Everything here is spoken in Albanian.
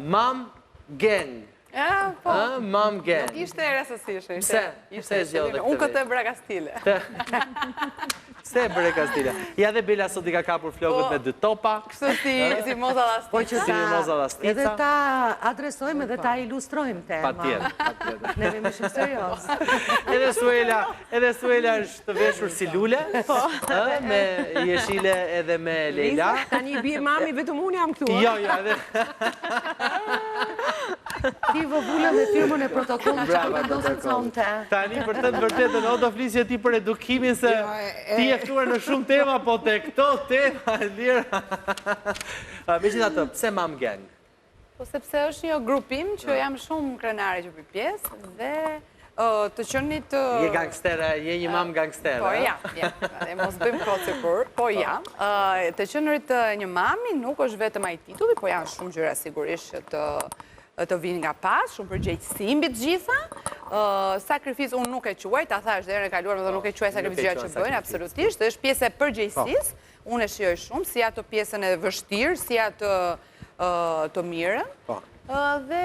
Mom Gang. Po. Mom Gang. Nuk ishte e rastësishme. Pse zgjodhe Unë këtë e bëra Kastile. Se e bëre Kastile. Ja dhe Bela sot I ka kapur flokët me 2 topa. Kështu si moza lastica. Po që Si moza lastica. edhe ta adresojmë edhe ta ilustrojmë tema. Patjetër. Ne vemi shumë serios. Edhe Suela është të veshur si lule, me Jeshile edhe me Leila. Tani bie mami, vetëm unë jam këtu. Jo, edhe Ti vëvullë me firmën e protokollit që vendosën sonte. tani për të vërtetën, o do flisje ti për edukimin se ti e ftuar në shumë tema, po te këto tema e lira. Megjithatë, pse Mom Gang? Po sepse është një grupim që jam shumë krenare që për pjesë dhe të qenit Je gangstere, je një mam gangstere. Po jam, e mos bëjmë kot sikur, po jam. Të qenërit një mami nuk është vetëm ai titulli, po janë shumë gjëra sigurisht që të vinë nga pas, shumë përgjegjësi mbi të gjitha. Sakrificë unë nuk e quaj, ta thash derën e kaluar, dhe nuk e quaj sakrificë që bëjnë, absolutisht, është pjesë e përgjegjësisë. Unë e shijoj shumë, si ato pjesën e vështirë, si ato të mirën. Dhe